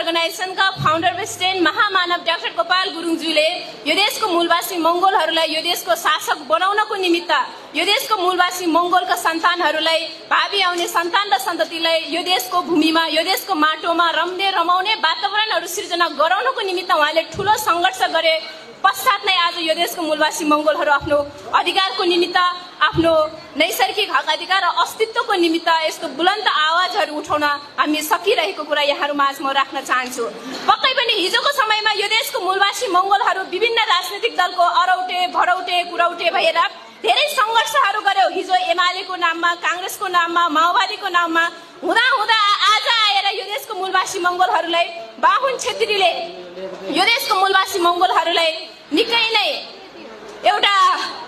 अर्गनाइजेसनका founder president महामानव doctor Gopal गुरुङज्यूले यो देशको मूलवासी मंगोलहरूलाई यो देशको शासक बनाउनको निमित्त यो देशको मूलवासी मंगोलका सन्तानहरूलाई भावी आउने सन्तान र सन्ततिलाई यो देशको भूमिमा यो देशको माटोमा रम्ने रमाउने वातावरणहरू सृजना गराउनको निमित्त उहाँले ठूलो संघर्ष गरे पश्चात नै आज यो देशको मूलवासी मंगोलहरू आफ्नो अधिकारको निमित्त आफ्नो नैसर्गिक हक अधिकार र अस्तित्वको निमित्त यस्तो बुलन्द आवाजहरू उठाउन हामी सकिरहेको कुरा यहाँहरु माझ म राख्न चाहन्छु। पक्कै पनि हिजोको समयमा यो देशको मूलवासी मंगोलहरू विभिन्न राजनीतिक दलको अरौटे भरौटे कुरौटे भएर धेरै संघर्षहरू गर्यो। हिजो एमालेको नाममा, कांग्रेसको नाममा, माओवादीको नाममा हुँदा हुँदा आज आएर यो देशको मूलवासी मंगोलहरूलाई बाहुन छेत्रीले यो देशको मूलवासी मंगोलहरूलाई निकै नै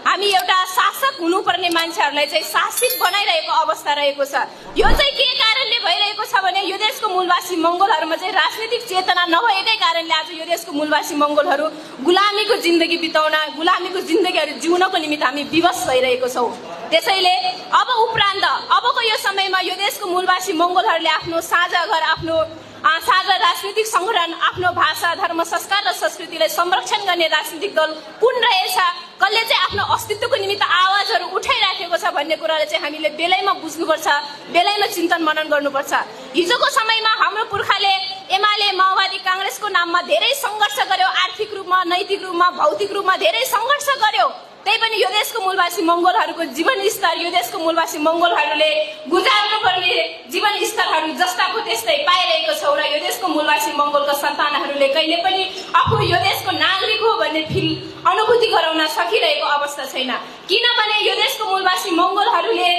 हामी एउटा शासक हुनुपर्ने मान्छेहरूलाई चाहिँ शासित बनाइरहेको अवस्था रहेको छ। यो चाहिँ के कारणले भइरहेको छ भने यो देशको मूलवासी मंगोलहरूमा चाहिँ राजनीतिक चेतना नभएकै कारणले आज यो देशको मूलवासी मंगोलहरू गुलामीको जिन्दगी बिताउन, गुलामीको जिन्दगीहरू जिउनको निमित्त हामी विवश भइरहेको छौं। त्यसैले अब उपरान्त अबको यो समयमा यो देशको मूलवासी मंगोलहरूले आफ्नो साझा घर, आफ्नो साझा राजनीतिक संगठन, आफ्नो भाषा, धर्म, संस्कार र संस्कृतिलाई संरक्षण गर्ने राजनीतिक दल कुन रहेछ, कसले चाहिँ आफ्नो अस्तित्वको निमित्त आवाजहरू उठाइराखेको छ भन्ने कुरालाई चाहिँ हामीले बेलैमा बुझ्नुपर्छ, बेलैमा चिन्तन मनन गर्नुपर्छ। हिजोको समयमा हाम्रो पुर्खाले एमाले, माओवादी, कांग्रेसको नाममा धेरै संघर्ष गर्यो, आर्थिक रूपमा, नैतिक रूपमा, भौतिक रूपमा धेरै संघर्ष गर्यो। त्यही पनि यो देशको मूलवासी मंगोलहरूको जीवन स्तर, यो देशको मूलवासी मंगोलहरूले गुजार्नु पर्ने जीवन स्तरहरू जस्ताको त्यस्तै पाइरहेको छौं र यो देशको मूलवासी मंगोलका सन्तानहरूले कहिले पनि आफू यो देशको नागरिक हो भन्ने अनुभूति गराउन सकिरहेको अवस्था छैन। किनभने यो देशको मूलवासी मंगोलहरूले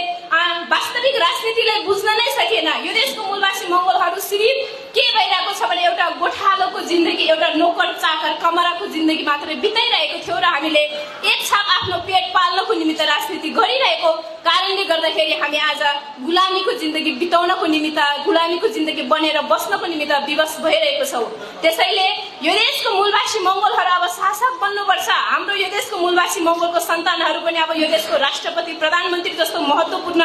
वास्तविक राजनीतिलाई बुझ्न नै सकेन। यो देशको मूलवासी मंगोलहरू सिर्फ के भइरहेको छ भने एउटा गोठालोको जिन्दगी, एउटा नोकर चाकर कमराको जिन्दगी मात्रै बिताइरहेको थियो र हामीले एक छाप आफ्नो पेट पाल्नको निमित्त राजनीति गरिरहेको कारणले गर्दाखेरि हामी आज गुलामीको जिन्दगी बिताउनको निमित्त, गुलामीको जिन्दगी बनेर बस्नको निमित्त विवश भइरहेको छौं। त्यसैले यो देशको मूलवासी मंगोलहरू अब शासक बन्नुपर्छ। हाम्रो यो देशको मूलवासी मंगोलको सन्तानहरू पनि अब यो देशको राष्ट्रपति, प्रधानमन्त्री जस्तो महत्त्वपूर्ण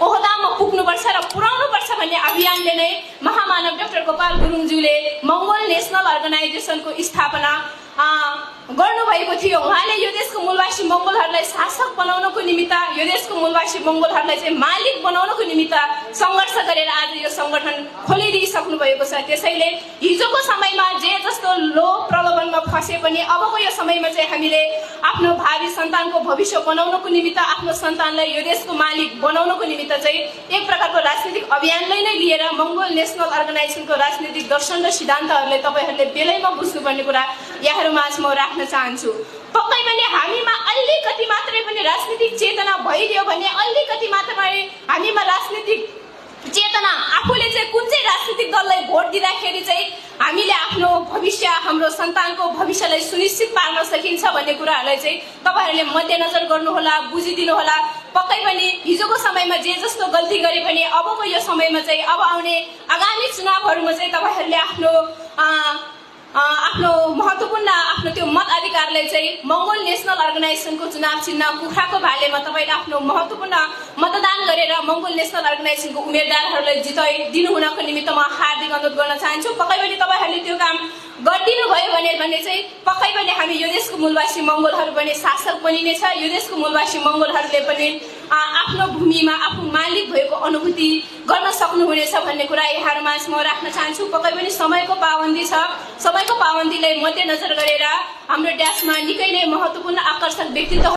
ओहदामा पुग्नुपर्छ र पुर्याउनुपर्छ भन्ने अभियानले नै महामानव डाक्टर गोपाल गुरुङज्यूले मंगोल नेशनल अर्गनाइजेसनको स्थापना गर्नुभएको थियो। उहाँले यो देशको मूलवासी मंगोलहरूलाई शासक बनाउनको निमित्त, यो देशको मूलवासी मंगोलहरूलाई चाहिँ मालिक बनाउनको निमित्त संघर्ष गरेर आज यो संगठन खोलिदिइसक्नु भएको छ। त्यसैले हिजोको समयमा जे जस्तो लोभ प्रलोभनमा फसे पनि अबको यो समयमा चाहिँ हामीले आफ्नो भावी सन्तानको भविष्य बनाउनको निमित्त, आफ्नो सन्तानलाई यो देशको मालिक बनाउनको निमित्त चाहिँ एक प्रकारको राजनीतिक अभियानलाई नै लिएर मंगोल नेशनल अर्गनाइजेसनको राजनीतिक दर्शन र सिद्धान्तहरूलाई तपाईहरूले बेलैमा बुझ्नुपर्ने कुरा यहाँहरु माझ म राख्न चाहन्छु। पक्कै पनि हामीमा अलिकति मात्रै पनि राजनीतिक चेतना भइदियो भने, अलिकति मात्रै हामीमा राजनीतिक चेतना, आफूले चाहिँ कुन चाहिँ राजनीतिक दललाई भोट दिँदाखेरि चाहिँ हामीले आफ्नो भविष्य, हाम्रो सन्तानको भविष्यलाई सुनिश्चित पार्न सकिन्छ भन्ने कुराहरूलाई चाहिँ तपाईहरूले मध्यनजर गर्नुहोला, बुझिदिनु होला। पक्कै पनि हिजोको समयमा जे जस्तो गल्ती गरे पनि अबको यो समयमा चाहिँ अब आउने आगामी चुनावहरूमा चाहिँ तपाईहरूले आफ्नो महत्त्वपूर्ण आफ्नो त्यो मत अधिकारलाई चाहिँ मंगोल नेशनल अर्गनाइजेसनको चुनाव चिन्ह कुखुराको भालेमा तपाईले आफ्नो महत्त्वपूर्ण मतदान गरेर मंगोल नेशनल अर्गनाइजेसनको उम्मेदवारहरूलाई जिताइदिनु हुनको निमित्त म हार्दिक अनुरोध गर्न चाहन्छु। पक्कै पनि तपाईहरूले त्यो काम गरिदिनु भयो भने चाहिँ पक्कै पनि हामी यो देशको मूलवासी मंगोलहरू पनि शासक बनिनेछ। यो देशको मूलवासी मंगोलहरूले पनि आफ्नो भूमिमा आफू मालिक भएको अनुभूति गर्न सक्नुहुनेछ भन्ने कुरा यहाँहरुमाझ म राख्न चाहन्छु। पक्कै पनि समयको पाबन्दी छ, समयको पाबन्दीलाई मध्यनजर गरेर हाम्रो देशमा निकै नै महत्त्वपूर्ण आकर्षक व्यक्तित्व